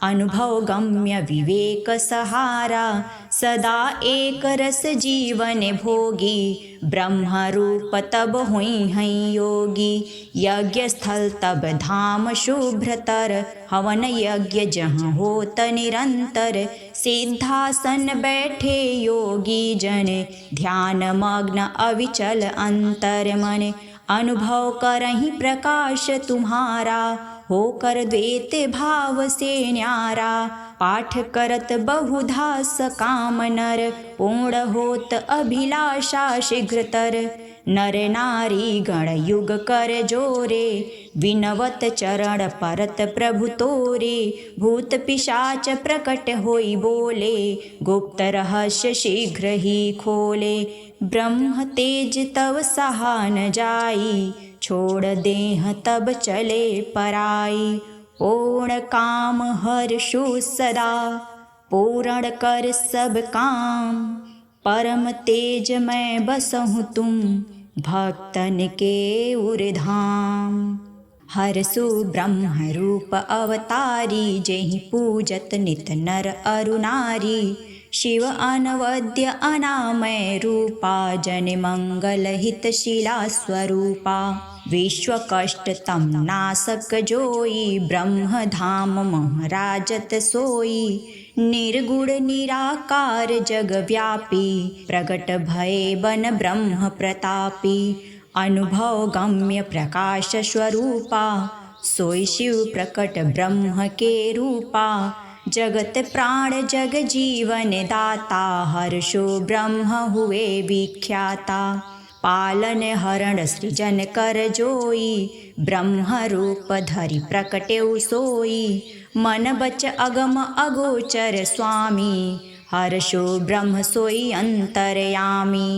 अनुभव गम्य विवेक सहारा सदा एक रस जीवन भोगी ब्रह्म रूप तब हुई हैं योगी यज्ञ स्थल तब धाम शुभ्रतर हवन यज्ञ जहाँ होत निरंतर सिद्धासन बैठे योगी जन ध्यान मग्न अविचल अंतर मन अनुभव करहि प्रकाश तुम्हारा होकर द्वैत भाव से न्यारा पाठ करत बहुधा सकाम नर पूर्ण होत अभिलाषा शीघ्रतर नर नारी गण युग कर जोरे विनवत चरण परत प्रभु तोरे भूत पिशाच प्रकट होई बोले गुप्त रहस्य शीघ्र ही खोले ब्रह्म तेज तव सहा न जाई छोड़ देह तब चले पराई पूर्ण काम हर्षु सदा पूर्ण कर सब काम परम तेज मैं बसहु तुम भक्तन के उरधाम हरसु ब्रह्म रूप अवतारी जेहि पूजत नित नर अरु नारी शिव अनवद्य अनामय रूपा जन मंगल हितशीला स्वरूपा विश्व कष्ट तम नासक जोई ब्रह्म धाम महराजत सोई निर्गुण निराकार जग व्यापी प्रगट भय बन ब्रह्म प्रतापी अनुभव गम्य प्रकाश स्वरूपा सोई शिव प्रकट ब्रह्म के रूपा जगत प्राण जग जीवन दाता हर्षो ब्रह्म हुए विख्याता पालन हरण सृजन कर जोई ब्रह्म रूप धरि प्रकटेउ सोई मन बच अगम अगोचर स्वामी हर्षो ब्रह्म सोई अंतरयामी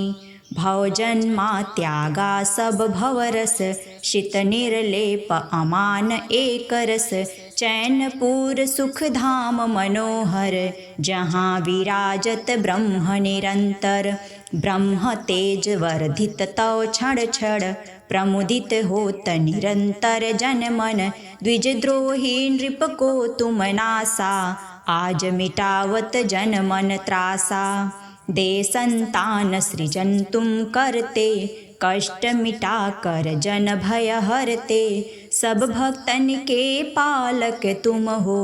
भव जन्मा त्यागा सब भवरस शित निर्लेप अमान एक रस चैनपुर सुख धाम मनोहर जहाँ विराजत ब्रह्म निरंतर ब्रह्म तेज वर्धित तव क्षण क्षण प्रमुदित होत निरंतर जन मन द्विजद्रोही नृप को तुम नासा आज मिटावत जन मन त्रासा दे संतान सृजन तुम करते कष्ट मिटा कर जन भय हरते सब भक्तन के पालक तुम हो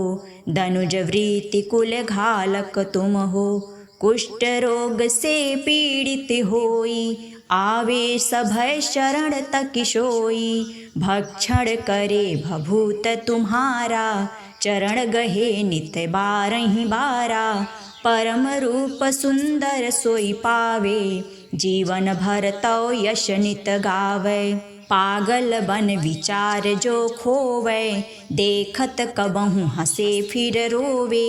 धनुज वृत्ति कुल घालक तुम हो कुष्ठ रोग से पीड़ित होई आवे सभय शरण तक सोई भक्षण करे भभूत तुम्हारा चरण गहे नित बारहि बारा परम रूप सुंदर सोई पावे जीवन भर तो यश नित गावे पागल बन विचार जो खोवे देखत कबहु हंसे फिर रोवे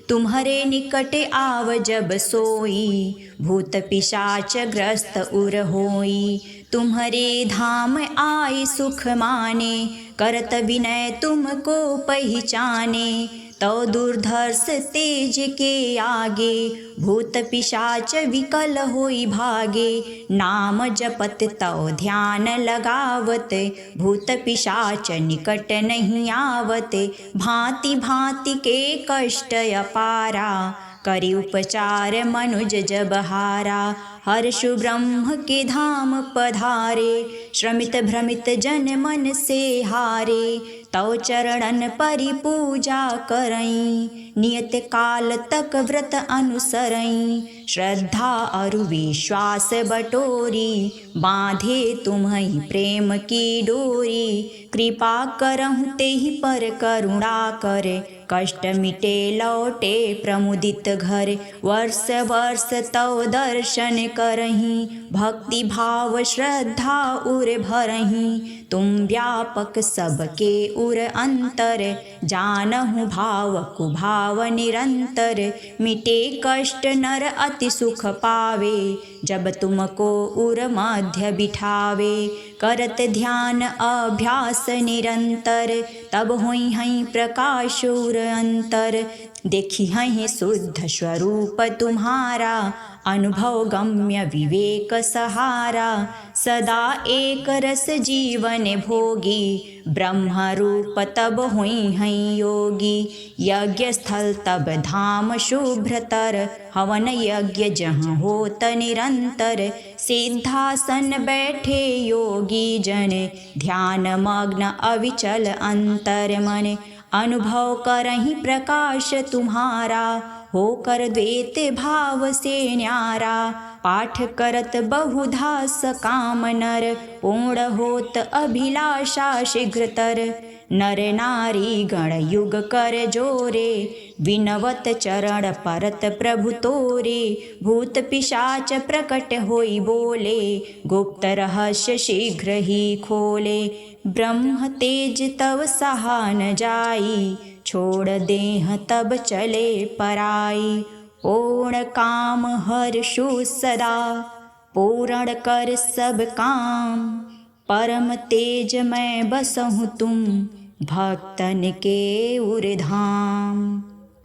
तुम्हारे निकट आव जब सोई भूत पिशाच ग्रस्त उर होई तुम्हारे धाम आए सुख माने करत विनय तुमको पहचाने तो दुर्धर्ष तेज के आगे भूत पिशाच विकल होई भागे नाम जपत तो ध्यान लगावत भूत पिशाच निकट नहीं आवत भांति भांति के कष्ट अपारा करी उपचार मनुज जब हारा हर्षु ब्रह्म के धाम पधारे श्रमित भ्रमित जन मन से हारे तव चरणन परि पूजा करई नियत काल तक व्रत अनुसरई श्रद्धा अरु विश्वास बटोरी बांधे तुम्हि प्रेम की डोरी कृपा करहु तेहि पर करुणा करे कष्ट मिटे लौटे प्रमुदित घर वर्ष वर्ष तव दर्शन करही भक्ति भाव श्रद्धा उर भरही तुम व्यापक सबके उर अंतर जानहु भाव कुभाव निरंतर मिटे कष्ट नर अति सुख पावे जब तुमको उर मध्य बिठावे करत ध्यान अभ्यास निरंतर तब होई हई प्रकाश उर अंतर देखी हई शुद्ध स्वरूप तुम्हारा अनुभव गम्य विवेक सहारा सदा एक रस जीवन भोगी ब्रह्म रूप तब हुई हैं योगी यज्ञ स्थल तब धाम शुभ्रतर हवन यज्ञ जहाँ होत निरंतर सिद्धासन बैठे योगी जन ध्यान मग्न अविचल अंतर मन अनुभव करहि प्रकाश तुम्हारा होकर द्वैत भाव से न्यारा पाठ करत बहुधा सकाम नर पूर्ण होत अभिलाषा शीघ्रतर नर नारी गण युग कर जोरे विनवत चरण परत प्रभु तोरे भूत पिशाच प्रकट होई बोले गुप्त रहस्य शीघ्र ही खोले ब्रह्म तेज तव सहा न जाई छोड़ देह तब चले पराई पूर्ण काम हर्षु सदा पूर्ण कर सब काम परम तेज मैं बसहु तुम भक्तन के उरधाम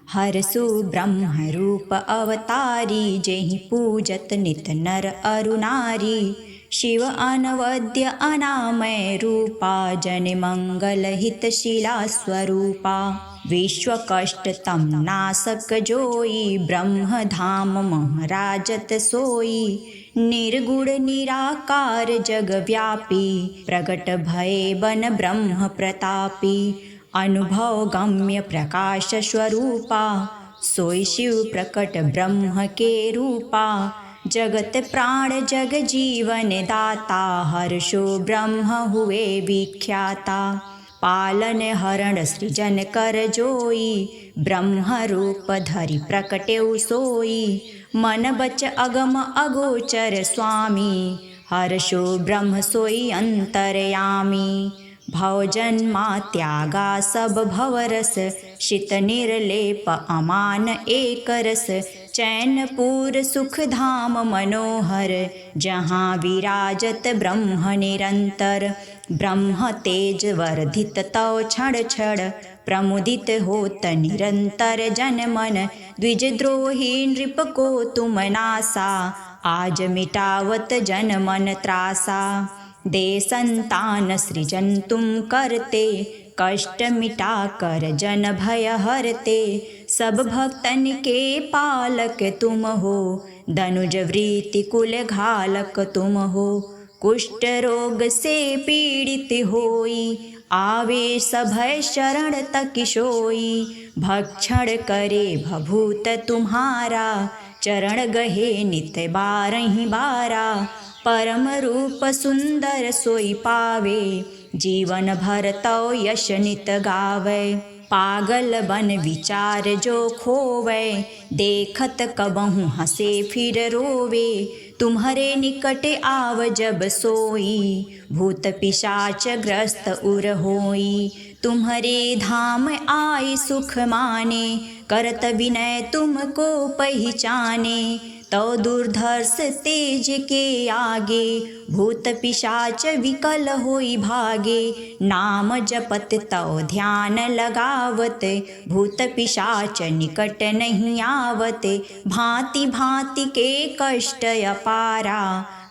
हरसु ब्रह्म रूप अवतारी जेहि पूजत नित नर अरु नारी शिव अनवद्य अनामय रूपा जन मंगल हितशीला स्वरूपा विश्व कष्ट तम नासक जोई ब्रह्म धाम महराजत सोई निर्गुण निराकार जग व्यापी प्रगट भये बन ब्रह्म प्रतापी अनुभव गम्य प्रकाश स्वरूपा सोई शिव प्रकट ब्रह्म के रूपा जगत प्राण जग जीवन दाता हर्षो ब्रह्म हुए विख्याता पालन हरण सृजन कर जोई ब्रह्म रूप धरि प्रकटेउ सोई मन बच अगम अगोचर स्वामी हर्षो ब्रह्म सोई अंतरयामी भव जन्मा त्यागा सब भवरस शित निर्लेप अमान एक रस चैनपुर सुख धाम मनोहर जहाँ विराजत ब्रह्म निरंतर ब्रह्म तेज वर्धित तव क्षण क्षण प्रमुदित होत निरंतर जन मन द्विजद्रोही नृप को तुम नासा आज मिटावत जन मन त्रासा दे संतान सृजन तुम करते कष्ट मिटा कर जन भय हरते सब भक्तन के पालक तुम हो धनुज वृत्ति कुल घालक तुम हो कुष्ठ रोग से पीड़ित होई आवे सभय शरण तक सोई भक्षण करे भभूत तुम्हारा चरण गहे नित बारहि बारा परम रूप सुंदर सोई पावे जीवन भर तो यश नित गावे पागल बन विचार जो खोवे देखत कबहु हंसे फिर रोवे तुम्हारे निकट आव जब सोई भूत पिशाच ग्रस्त उर होई तुम्हारे धाम आए सुख माने करत विनय तुमको पहचाने तो दुर्धर्ष तेज के आगे भूत पिशाच विकल होई भागे नाम जपत तो ध्यान लगावत भूत पिशाच निकट नहीं आवत भांति भांति के कष्ट अपारा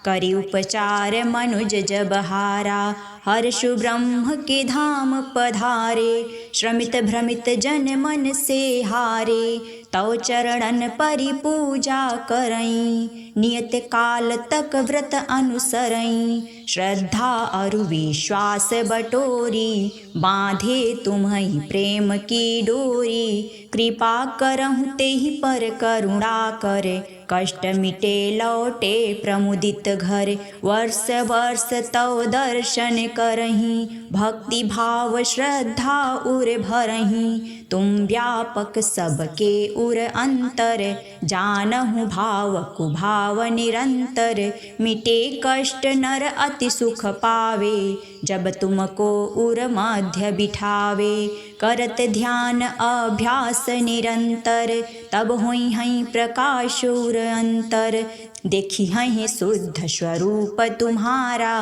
करि उपचार मनुज जब हारा हर्षु ब्रह्म के धाम पधारे श्रमित भ्रमित जन मन से हारे तव चरणन परि पूजा करई नियत काल तक व्रत अनुसरई श्रद्धा अरु विश्वास बटोरी बांधे तुम्हि प्रेम की डोरी कृपा करहु तेहि पर करुणा करे कष्ट मिटे लौटे प्रमुदित घर वर्ष वर्ष तव दर्शन करही भक्ति भाव श्रद्धा उर भरही तुम व्यापक सबके उर अंतर जानहु भाव कुभाव निरंतर मिटे कष्ट नर अति सुख पावे जब तुमको उर मध्य बिठावे करत ध्यान अभ्यास निरंतर तब होई हई प्रकाश उर अंतर देखी हई शुद्ध स्वरूप तुम्हारा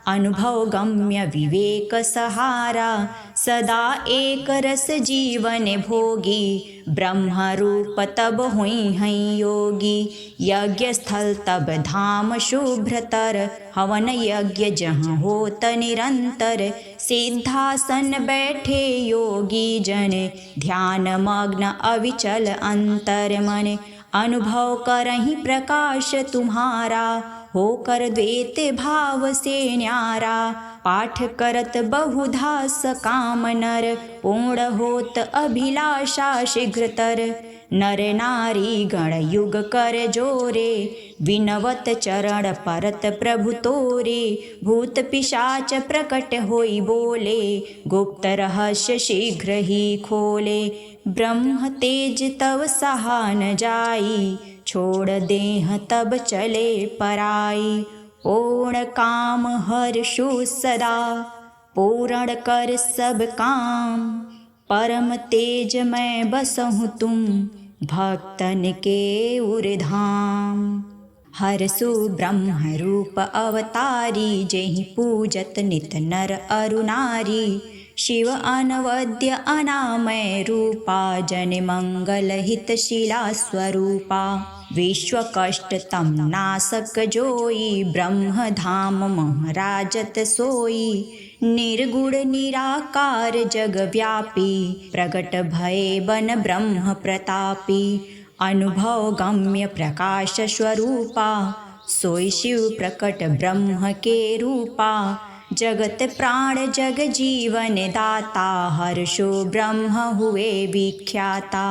अनुभव गम्य विवेक सहारा सदा एक रस जीवन भोगी ब्रह्म रूप तब हुई हैं योगी यज्ञ स्थल तब धाम शुभ्रतर हवन यज्ञ जहाँ होत निरंतर सिद्धासन बैठे योगी जन ध्यान मग्न अविचल अंतर मन अनुभव करहि प्रकाश तुम्हारा होकर द्वैत भाव से न्यारा पाठ करत बहुधा सकाम नर पूर्ण होत अभिलाषा शीघ्रतर नर नारी गण युग कर जोरे विनवत चरण परत प्रभु तोरे भूत पिशाच प्रकट होई बोले गुप्त रहस्य शीघ्र ही खोले ब्रह्म तेज तव सहा न जाई छोड़ देह तब चले पराई पूर्ण काम हर्षु सदा पूर्ण कर सब काम परम तेज मैं बसहु तुम भक्तन के उरधाम हरसु ब्रह्म रूप अवतारी जेहि पूजत नित नर अरु नारी शिव अनवद्य अनामय रूपा जनिमंगलहितशीला स्वरूपा विश्वकष्ट तम नासक जोई ब्रह्म धाम महराजत सोई निर्गुण निराकार जग व्यापी प्रगट भये बन ब्रह्म प्रतापी अनुभव गम्य प्रकाश स्वरूपा सोई शिव प्रकट ब्रह्म के रूपा जगत प्राण जग जीवन दाता हर्षो ब्रह्म हुए विख्याता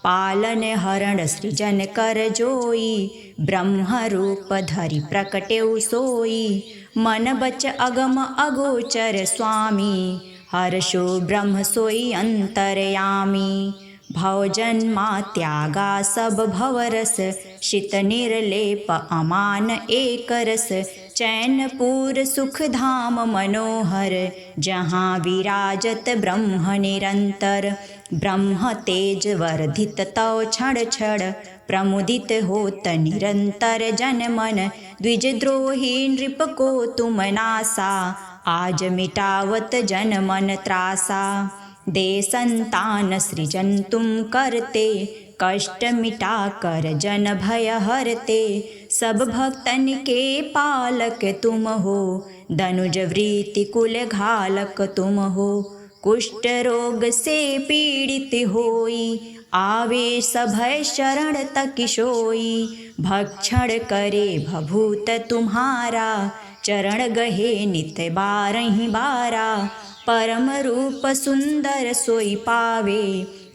पालन हरण सृजन कर जोई ब्रह्म रूप धरि प्रकटेउ सोई मन बच अगम अगोचर स्वामी हर्षो ब्रह्म सोई अंतरयामी भव जन्मा त्यागा सब भवरस शीत निर्लेप अमान एक रस चैनपुर सुख धाम मनोहर जहाँ विराजत ब्रह्म निरंतर ब्रह्म तेज वर्धित तव क्षण क्षण प्रमुदित होत निरंतर जन मन द्विजद्रोही नृप को तुम नासा आज मिटावत जन मन त्रासा दे संतान सृजन तुम करते कष्ट मिटा कर जन भय हरते सब भक्तन के पालक तुम हो धनुज वृत्ति कुल घालक तुम हो कुष्ठ रोग से पीड़ित होई आवे सभय शरण तक सोई भक्षण करे भभूत तुम्हारा चरण गहे नित बारहि बारा परम रूप सुंदर सोई पावे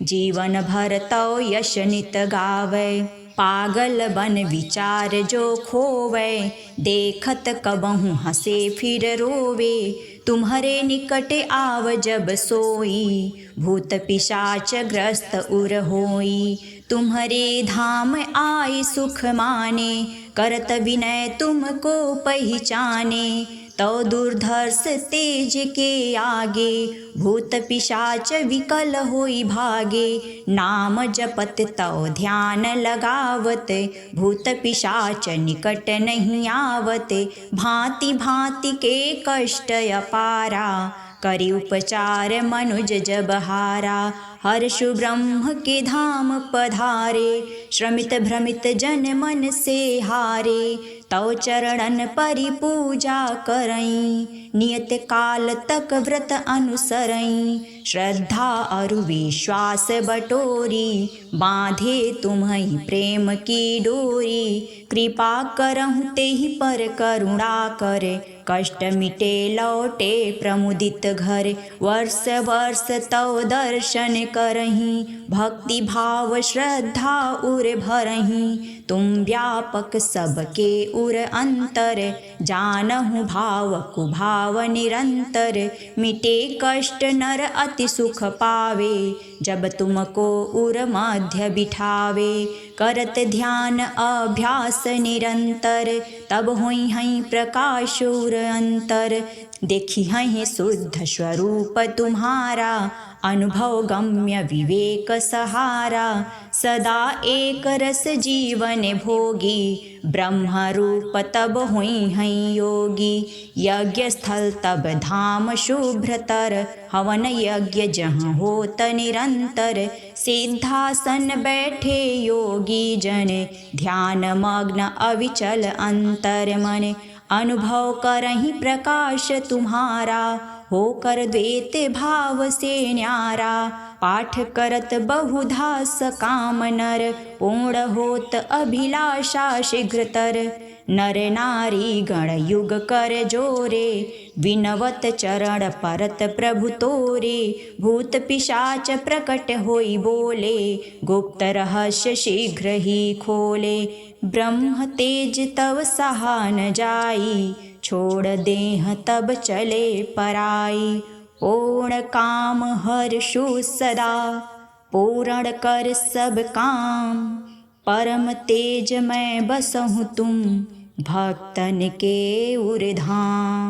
जीवन भर तो यश नित गावे पागल बन विचार जो खोवे देखत कबहु हंसे फिर रोवे तुम्हारे निकट आव जब सोई भूत पिशाच ग्रस्त उर होई तुम्हारे धाम आए सुख माने करत विनय तुमको पहचाने तो दुर्धर्ष तेज के आगे भूत पिशाच विकल होई भागे नाम जपत तो ध्यान लगावत भूत पिशाच निकट नहीं आवत भांति भांति के कष्ट अपारा करी उपचार मनुज जब हारा हर्षु ब्रह्म के धाम पधारे श्रमित भ्रमित जन मन से हारे तव चरणन परि पूजा करई नियत काल तक व्रत अनुसरई श्रद्धा अरु विश्वास बटोरी बांधे तुम्हि प्रेम की डोरी कृपा करहु तेहि पर करुणा करे कष्ट मिटे लौटे प्रमुदित घर वर्ष वर्ष तव दर्शन करही भक्ति भाव श्रद्धा उर भरही तुम व्यापक सबके उर अंतर जानहु भाव कुभाव निरंतर मिटे कष्ट नर अति सुख पावे जब तुमको उर मध्य बिठावे करत ध्यान अभ्यास निरंतर तब होई हई प्रकाश उर अंतर देखी हई शुद्ध स्वरूप तुम्हारा अनुभव गम्य विवेक सहारा सदा एक रस जीवन भोगी ब्रह्म रूप तब हुई हैं योगी यज्ञ स्थल तब धाम शुभ्रतर हवन यज्ञ जहाँ होत निरंतर सिद्धासन बैठे योगी जन ध्यान मग्न अविचल अंतर मन अनुभव करहि प्रकाश तुम्हारा होकर द्वैत भाव से न्यारा पाठ करत बहुधा सकाम नर पूर्ण होत अभिलाषा शीघ्रतर नर नारी गण युग कर जोरे विनवत चरण परत प्रभु तोरे भूत पिशाच प्रकट होई बोले गुप्त रहस्य शीघ्र ही खोले ब्रह्म तेज तव सहा न जाई छोड़ देह तब चले पराई पूर्ण काम हर्षु सदा पूर्ण कर सब काम परम तेज मैं बसहु तुम भक्तन के उर धाम।